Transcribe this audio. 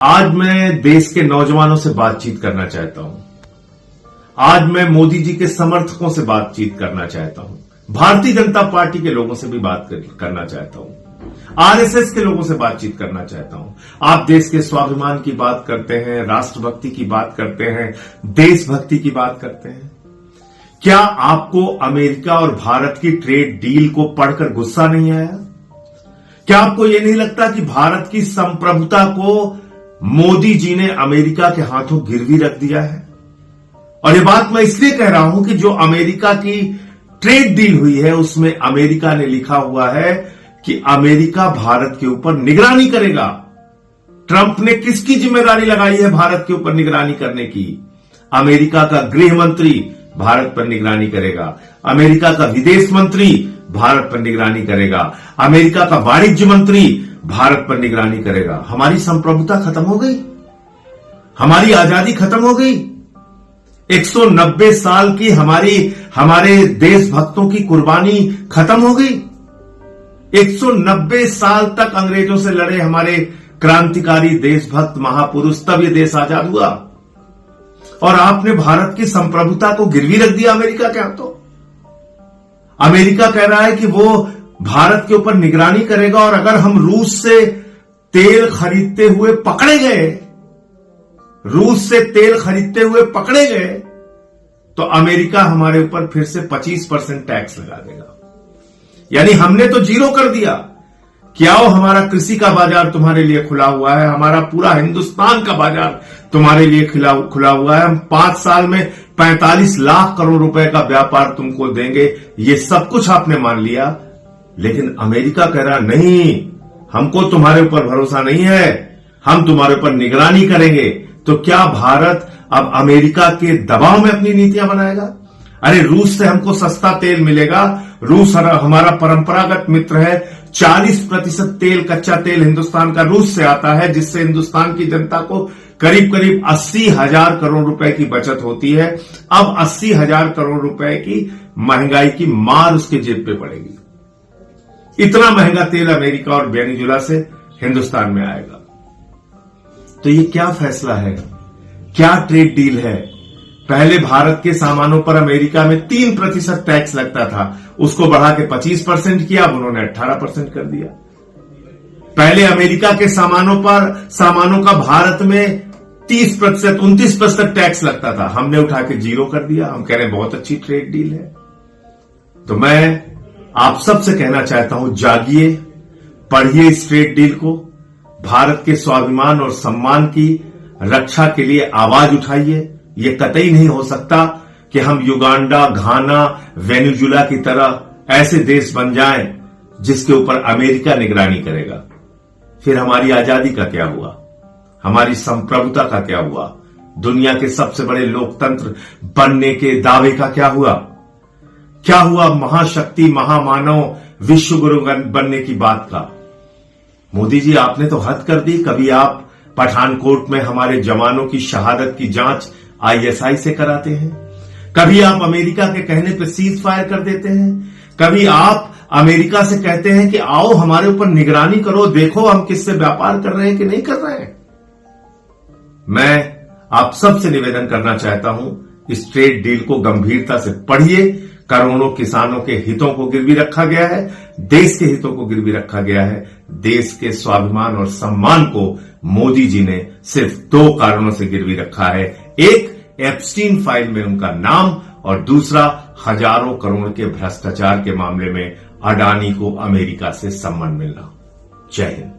आज मैं देश के नौजवानों से बातचीत करना चाहता हूं। आज मैं मोदी जी के समर्थकों से बातचीत करना चाहता हूं। भारतीय जनता पार्टी के लोगों से भी बात करना चाहता हूं। आरएसएस के लोगों से बातचीत करना चाहता हूं। आप देश के स्वाभिमान की बात करते हैं, राष्ट्रभक्ति की बात करते हैं, देशभक्ति की बात करते हैं। क्या आपको अमेरिका और भारत की ट्रेड डील को पढ़कर गुस्सा नहीं आया? क्या आपको यह नहीं लगता कि भारत की संप्रभुता को मोदी जी ने अमेरिका के हाथों गिरवी रख दिया है? और यह बात मैं इसलिए कह रहा हूं कि जो अमेरिका की ट्रेड डील हुई है उसमें अमेरिका ने लिखा हुआ है कि अमेरिका भारत के ऊपर निगरानी करेगा। ट्रंप ने किसकी जिम्मेदारी लगाई है भारत के ऊपर निगरानी करने की? अमेरिका का गृह मंत्री भारत पर निगरानी करेगा, अमेरिका का विदेश मंत्री भारत पर निगरानी करेगा, अमेरिका का वाणिज्य मंत्री भारत पर निगरानी करेगा। हमारी संप्रभुता खत्म हो गई, हमारी आजादी खत्म हो गई। 190 साल की हमारे देशभक्तों की कुर्बानी खत्म हो गई। 190 साल तक अंग्रेजों से लड़े हमारे क्रांतिकारी देशभक्त महापुरुष, तब यह देश आजाद हुआ। और आपने भारत की संप्रभुता को गिरवी रख दिया अमेरिका के हाथों। अमेरिका कह रहा है कि वो भारत के ऊपर निगरानी करेगा, और अगर हम रूस से तेल खरीदते हुए पकड़े गए, रूस से तेल खरीदते हुए पकड़े गए, तो अमेरिका हमारे ऊपर फिर से 25% टैक्स लगा देगा। यानी हमने तो जीरो कर दिया कि आओ हमारा कृषि का बाजार तुम्हारे लिए खुला हुआ है, हमारा पूरा हिंदुस्तान का बाजार तुम्हारे लिए खुला हुआ है, हम 5 साल में 45 लाख करोड़ रुपए का व्यापार तुमको देंगे। ये सब कुछ आपने मान लिया, लेकिन अमेरिका कह रहा नहीं, हमको तुम्हारे ऊपर भरोसा नहीं है, हम तुम्हारे ऊपर निगरानी करेंगे। तो क्या भारत अब अमेरिका के दबाव में अपनी नीतियां बनाएगा? अरे रूस से हमको सस्ता तेल मिलेगा, रूस हमारा परंपरागत मित्र है। 40% तेल, कच्चा तेल हिंदुस्तान का रूस से आता है, जिससे हिंदुस्तान की जनता को करीब करीब 80,000 करोड़ रुपए की बचत होती है। अब 80,000 करोड़ रुपए की महंगाई की मार उसके जेब पे पड़ेगी। इतना महंगा तेल अमेरिका और वेनेजुएला से हिंदुस्तान में आएगा। तो ये क्या फैसला है, क्या ट्रेड डील है? पहले भारत के सामानों पर अमेरिका में 3% टैक्स लगता था, उसको बढ़ा के 25% किया, अब उन्होंने 18% कर दिया। पहले अमेरिका के सामानों का भारत में 30%, 29% टैक्स लगता था, हमने उठा के जीरो कर दिया। हम कह रहे हैं बहुत अच्छी ट्रेड डील है। तो मैं आप सबसे कहना चाहता हूं, जागिए, पढ़िए इस ट्रेड डील को, भारत के स्वाभिमान और सम्मान की रक्षा के लिए आवाज उठाइए। यह कतई नहीं हो सकता कि हम युगांडा, घाना, वेनेजुएला की तरह ऐसे देश बन जाएं जिसके ऊपर अमेरिका निगरानी करेगा। फिर हमारी आजादी का क्या हुआ? हमारी संप्रभुता का क्या हुआ? दुनिया के सबसे बड़े लोकतंत्र बनने के दावे का क्या हुआ? क्या हुआ महाशक्ति, महामानव, विश्व गुरु बनने की बात का? मोदी जी, आपने तो हद कर दी। कभी आप पठानकोट में हमारे जवानों की शहादत की जांच आईएसआई से कराते हैं, कभी आप अमेरिका के कहने पर सीज फायर कर देते हैं, कभी आप अमेरिका से कहते हैं कि आओ हमारे ऊपर निगरानी करो, देखो हम किससे व्यापार कर रहे हैं कि नहीं कर रहे हैं। मैं आप सबसे निवेदन करना चाहता हूं, इस ट्रेड डील को गंभीरता से पढ़िए। करोड़ों किसानों के हितों को गिरवी रखा गया है, देश के हितों को गिरवी रखा गया है। देश के स्वाभिमान और सम्मान को मोदी जी ने सिर्फ 2 कारणों से गिरवी रखा है। एक, एप्स्टीन फाइल में उनका नाम, और दूसरा, हजारों करोड़ के भ्रष्टाचार के मामले में अडानी को अमेरिका से सम्मान मिलना। जय हिंद।